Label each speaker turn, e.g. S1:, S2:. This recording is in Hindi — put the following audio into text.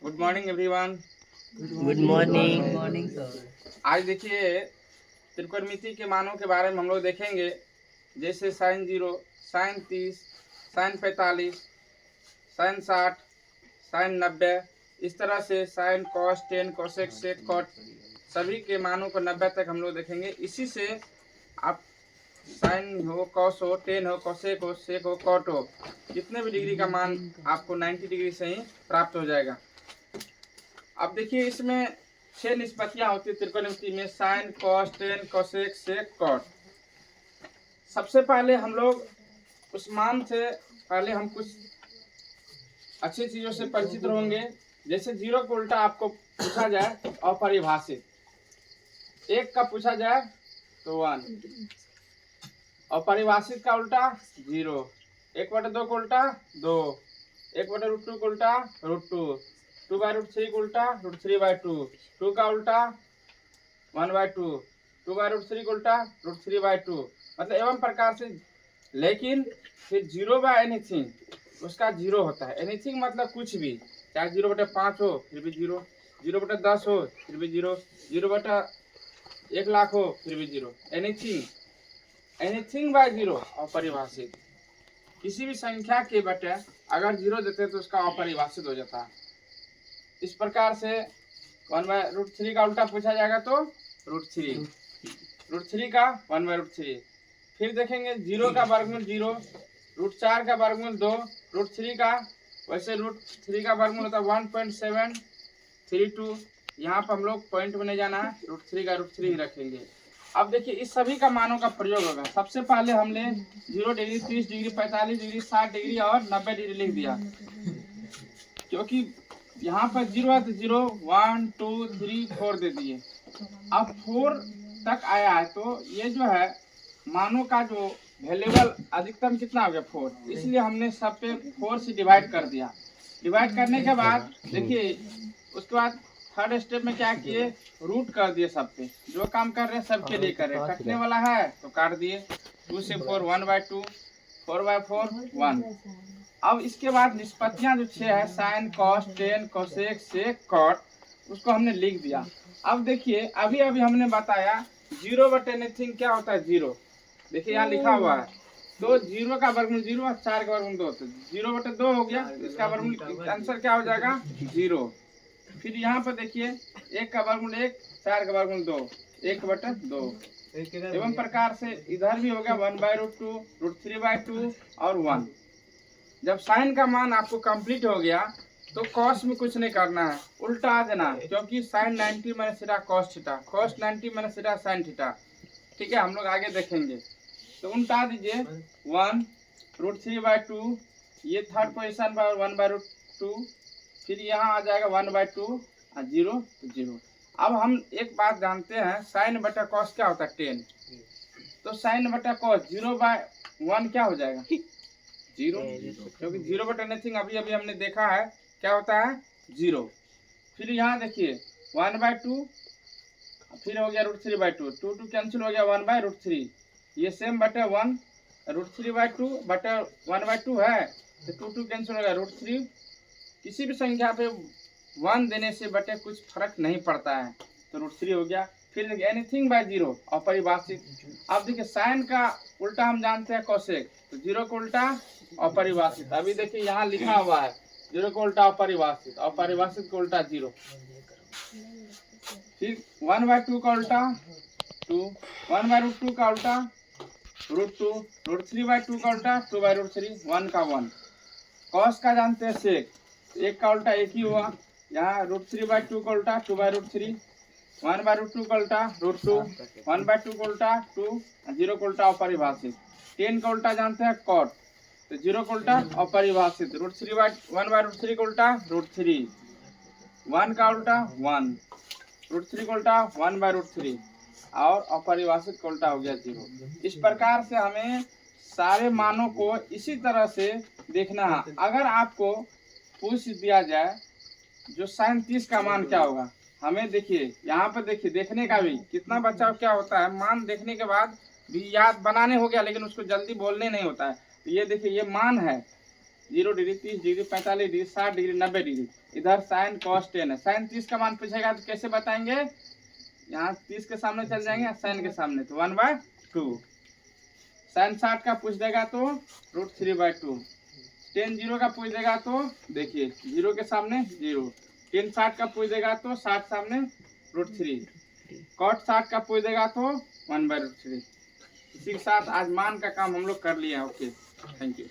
S1: Good morning everyone.
S2: Good morning sir.
S1: आज देखिए त्रिकोणमिति के मानों के बारे में हम लोग देखेंगे, जैसे sine 0, sine 30, sine 45, sine 60, sine 90, इस तरह से sine cos, tan, cosec, sec, cot सभी के मानों को 90 तक हम लोग देखेंगे। इसी से आप साइन हो, कॉस हो, टेन हो, कोसेक हो, सेक हो, कॉट हो, जितने भी डिग्री का मान आपको 90 डिग्री से ही प्राप्त हो जाएगा। अब देखिए इसमें 6 निष्पत्तियां होती है त्रिकोणमिति में, sign, cos, tan, cosec, sec, cot. सबसे पहले हम लोग उस मान से पहले हम कुछ अच्छी चीजों से परिचित होंगे। जैसे 0 को उल्टा आपको पूछा जाए अपरिभाषित, 1 का पूछा जाए तो 1, और परिभाषित का उल्टा 0, 1/2 को उल्टा 2, 1/√2 को उल्टा √2, 2/√3 को उल्टा √3/2, 2 का उल्टा 1/2, 2/√3 को उल्टा √3/2, मतलब एवं प्रकार से। लेकिन फिर 0/anything उसका 0 होता है। एनीथिंग मतलब कुछ भी, चाहे 0/5 हो फिर भी 0, 0/10 हो फिर भी 0, 0/1,00,000 हो फिर भी 0। एनीथिंग बाय 0 अपरिभाषित। किसी भी संख्या के बटे अगर 0 देते तो उसका अपरिभाषित हो जाता है। इस प्रकार से 1/√3 का उल्टा पूछा जाएगा तो √3, √3 का 1/√3। फिर देखेंगे 0 का वर्गमूल 0, √4 का वर्गमूल 2, √3 का, वैसे √3 का वर्गमूल होता है 1.732। यहाँ पर हम लोग पॉइंट में नहीं जाना है, √3 का √3 ही रखेंगे। अब देखिए इस सभी का मानों का प्रयोग होगा। सबसे पहले हमने 0 डिग्री, 30 डिग्री, 45 डिग्री, 60 डिग्री और 90 डिग्री लिख दिया, क्योंकि यहाँ पर 0 है तो 0, 1, 2, 3, 4 दे दिए। अब 4 तक आया है तो ये जो है मानों का जो वैल्यूबल अधिकतम कितना हो गया 4, इसलिए हमने सब पे 4 से डिवाइड कर दिया। डिवाइड करने के बाद देखिए उसके बाद थर्ड स्टेप में क्या किए, रूट कर दिए सब पे। जो काम कर रहे हैं सबके लिए कर रहे हैं, कटने वाला है तो काट दिए। 2 से 4 1/2, 4/4 1। अब इसके बाद निष्पत्तियां जो 6 है, sign, cos, tan, cosec, sec, cot, उसको हमने लिख दिया। अब देखिए अभी हमने बताया 0/anything क्या होता है 0। देखिए यहाँ लिखा हुआ है तो 0 का वर्गमूल 0 और 4 का वर्गमूल 2, तो 0/2 हो गया, इसका वर्गमूल आंसर क्या हो जाएगा 0। फिर यहाँ पर देखिए 1 का वर्गमूल 1, 4 का वर्गमूल 2, 1/2। एवं प्रकार से इधर भी हो गया 1/√2, √3/2 और 1। जब साइन का मान आपको कंप्लीट हो गया तो कॉस में कुछ नहीं करना है, उल्टा देना है, क्योंकि sine 90 minus theta cos theta, cos 90 minus theta sine theta. ठीक है, हम लोग आगे देखेंगे। तो उल्टा दीजिए 1 √3/2, ये थर्ड पोजीशन पर 1/√2, फिर यहाँ आ जाएगा 1/2 और 0 तो 0। अब हम एक बात जानते हैं, साइन बटा कॉस क्या होता है 10, तो साइन बटा कॉस 0/1 क्या हो जाएगा 0, क्योंकि 0/anything अभी हमने देखा है क्या होता है 0। फिर यहाँ देखिए 1/2, फिर हो गया √3/2, 2 कैंसिल हो गया 1/√3, ये सेम बटे 1, √3/2 बटे 1/2 है तो 2 कैंसिल हो गया √3। किसी भी संख्या पे 1 देने से बटे कुछ फर्क नहीं पड़ता है, तो √3 हो गया। फिर देखिए एनीथिंग बाय 0 अपरिभाषित। अब देखिए साइन का उल्टा हम जानते हैं कोसेक, तो 0 को उल्टा अपरिभाषित। अभी देखिए यहाँ लिखा हुआ है 0 को उल्टा अपरिभाषित, अपरिभाषित को उल्टा 0। फिर 1/2 का उल्टा 2, 1/√2 का उल्टा √2, √3/2 का उल्टा 2/√3, 1 का 1। कॉस का जानते हैं सेक, 1 का उल्टा 1 ही हुआ, यहाँ √3/2 का उल्टा 2/√3, 1/√2 का उल्टा √2, 1/2 का उल्टा 2, 0 का उल्टा अपरिभाषित। 10 का उल्टा जानते हैं कॉट, तो 0 का उल्टा अपरिभाषित, 1/√3 का उल्टा √3, 1 का उल्टा 1, √3 का उल्टा 1/√3 और अपरिभाषित का उल्टा हो गया 0। इस प्रकार से हमें सारे मानों को इसी तरह से देखना है। अगर आपको पूछ दिया जाए जो साइन 30 का मान क्या होगा, हमें देखिए यहाँ पर देखिए देखने का भी कितना बचाव क्या होता है, मान देखने के बाद भी याद बनाने हो गया, लेकिन उसको जल्दी बोलने नहीं होता है। तो ये देखिए ये मान है 0 degree 30 degree 45 degree 60 degree 90 degree. इधर साइन cos 10 है। साइन 30 का मान पूछेगा तो कैसे बताएंगे, यहाँ 30 के सामने चल जाएंगे साइन के सामने तो 1/2। साइन 60 का पूछ देगा तो √3/2। टेन 0 का पूछ देगा तो देखिए 0 के सामने 0। टेन 60 का पूछ देगा तो 60 सामने √3। cot 60 का पूछ देगा तो 1/√3। इसी के साथ आज मान का काम हम लोग कर लिए हैं। Okay, thank you.